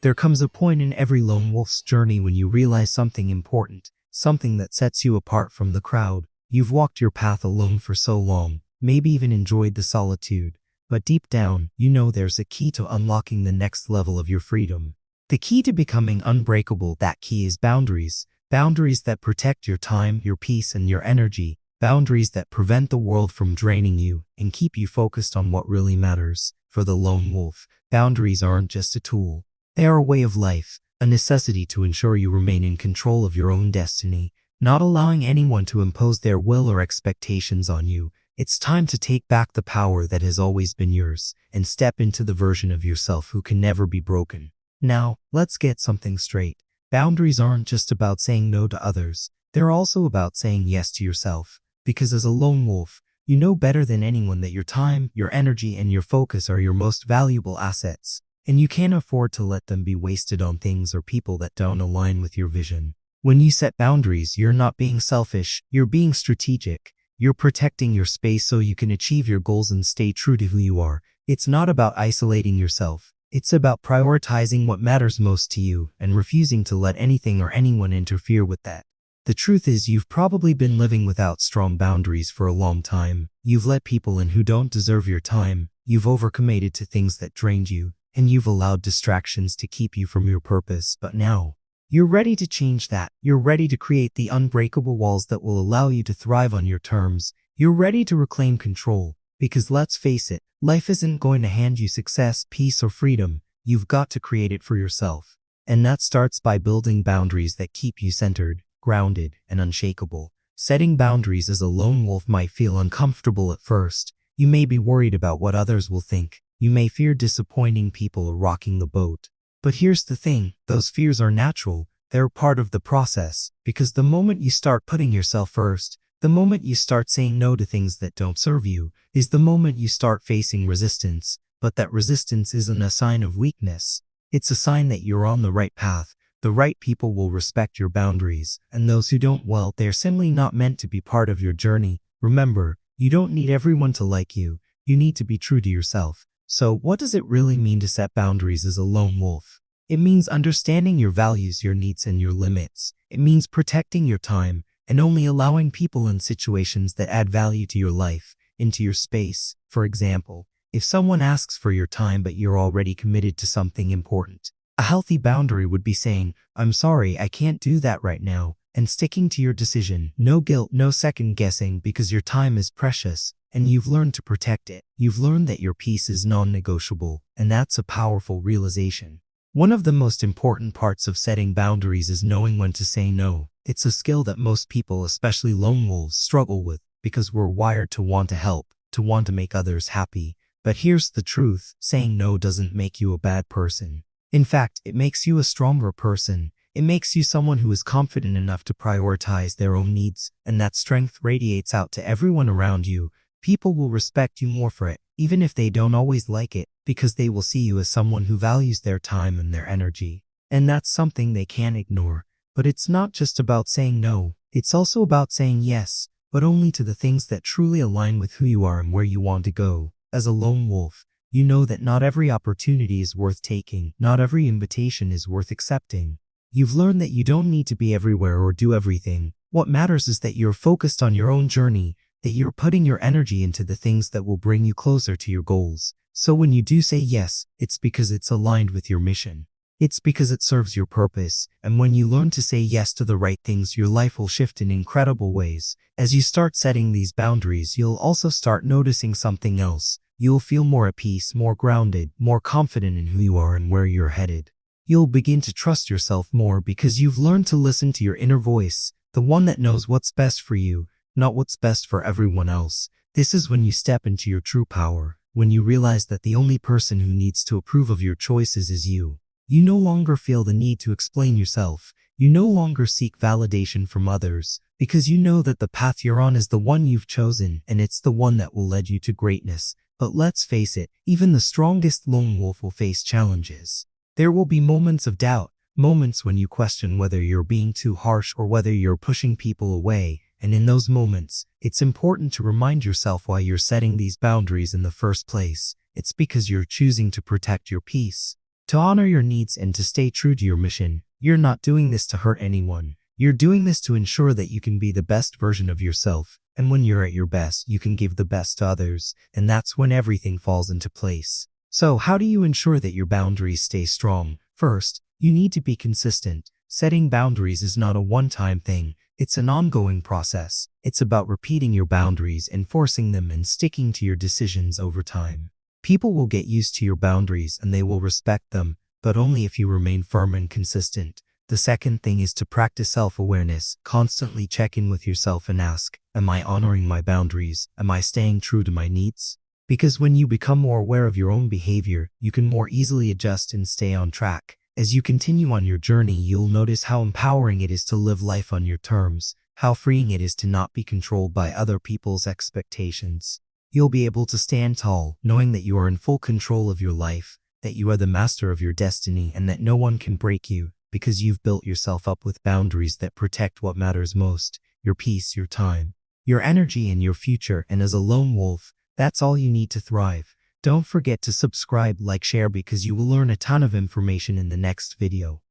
There comes a point in every lone wolf's journey when you realize something important, something that sets you apart from the crowd. You've walked your path alone for so long, maybe even enjoyed the solitude, but deep down, you know there's a key to unlocking the next level of your freedom. The key to becoming unbreakable, that key is boundaries. Boundaries that protect your time, your peace, and your energy. Boundaries that prevent the world from draining you and keep you focused on what really matters. For the lone wolf, boundaries aren't just a tool. They are a way of life, a necessity to ensure you remain in control of your own destiny, not allowing anyone to impose their will or expectations on you. It's time to take back the power that has always been yours and step into the version of yourself who can never be broken. Now, let's get something straight. Boundaries aren't just about saying no to others. They're also about saying yes to yourself. Because as a lone wolf, you know better than anyone that your time, your energy, and your focus are your most valuable assets. And you can't afford to let them be wasted on things or people that don't align with your vision. When you set boundaries, you're not being selfish, you're being strategic. You're protecting your space so you can achieve your goals and stay true to who you are. It's not about isolating yourself. It's about prioritizing what matters most to you and refusing to let anything or anyone interfere with that. The truth is, you've probably been living without strong boundaries for a long time. You've let people in who don't deserve your time. You've overcommitted to things that drained you, and you've allowed distractions to keep you from your purpose. But now, you're ready to change that. You're ready to create the unbreakable walls that will allow you to thrive on your terms. You're ready to reclaim control. Because let's face it, life isn't going to hand you success, peace, or freedom. You've got to create it for yourself. And that starts by building boundaries that keep you centered, grounded, and unshakable. Setting boundaries as a lone wolf might feel uncomfortable at first. You may be worried about what others will think. You may fear disappointing people or rocking the boat. But here's the thing, those fears are natural. They're part of the process. Because the moment you start putting yourself first, the moment you start saying no to things that don't serve you, is the moment you start facing resistance. But that resistance isn't a sign of weakness. It's a sign that you're on the right path. The right people will respect your boundaries, and those who don't, well, they're simply not meant to be part of your journey. Remember, you don't need everyone to like you. You need to be true to yourself. So, what does it really mean to set boundaries as a lone wolf? It means understanding your values, your needs, and your limits. It means protecting your time and only allowing people and situations that add value to your life into your space. For example, if someone asks for your time but you're already committed to something important, a healthy boundary would be saying, "I'm sorry, I can't do that right now," and sticking to your decision. No guilt, no second guessing, because your time is precious and you've learned to protect it. You've learned that your peace is non-negotiable, and that's a powerful realization. One of the most important parts of setting boundaries is knowing when to say no. It's a skill that most people, especially lone wolves, struggle with because we're wired to want to help, to want to make others happy. But here's the truth, saying no doesn't make you a bad person. In fact, it makes you a stronger person. It makes you someone who is confident enough to prioritize their own needs, and that strength radiates out to everyone around you. People will respect you more for it, even if they don't always like it, because they will see you as someone who values their time and their energy. And that's something they can't ignore. But it's not just about saying no. It's also about saying yes, but only to the things that truly align with who you are and where you want to go. As a lone wolf, you know that not every opportunity is worth taking. Not every invitation is worth accepting. You've learned that you don't need to be everywhere or do everything. What matters is that you're focused on your own journey, that you're putting your energy into the things that will bring you closer to your goals. So when you do say yes, it's because it's aligned with your mission. It's because it serves your purpose. And when you learn to say yes to the right things, your life will shift in incredible ways. As you start setting these boundaries, you'll also start noticing something else. You'll feel more at peace, more grounded, more confident in who you are and where you're headed. You'll begin to trust yourself more because you've learned to listen to your inner voice, the one that knows what's best for you, not what's best for everyone else. This is when you step into your true power, when you realize that the only person who needs to approve of your choices is you. You no longer feel the need to explain yourself. You no longer seek validation from others, because you know that the path you're on is the one you've chosen, and it's the one that will lead you to greatness. But let's face it, even the strongest lone wolf will face challenges. There will be moments of doubt, moments when you question whether you're being too harsh or whether you're pushing people away. And in those moments, it's important to remind yourself why you're setting these boundaries in the first place. It's because you're choosing to protect your peace, to honor your needs and to stay true to your mission. You're not doing this to hurt anyone. You're doing this to ensure that you can be the best version of yourself. And when you're at your best, you can give the best to others. And that's when everything falls into place. So how do you ensure that your boundaries stay strong? First, you need to be consistent. Setting boundaries is not a one-time thing. It's an ongoing process. It's about repeating your boundaries, enforcing them, and sticking to your decisions over time. People will get used to your boundaries and they will respect them, but only if you remain firm and consistent. The second thing is to practice self-awareness. Constantly check in with yourself and ask, am I honoring my boundaries? Am I staying true to my needs? Because when you become more aware of your own behavior, you can more easily adjust and stay on track. As you continue on your journey, you'll notice how empowering it is to live life on your terms, how freeing it is to not be controlled by other people's expectations. You'll be able to stand tall, knowing that you are in full control of your life, that you are the master of your destiny, and that no one can break you, because you've built yourself up with boundaries that protect what matters most: your peace, your time, your energy, and your future. And as a lone wolf, that's all you need to thrive. Don't forget to subscribe, like, share, because you will learn a ton of information in the next video.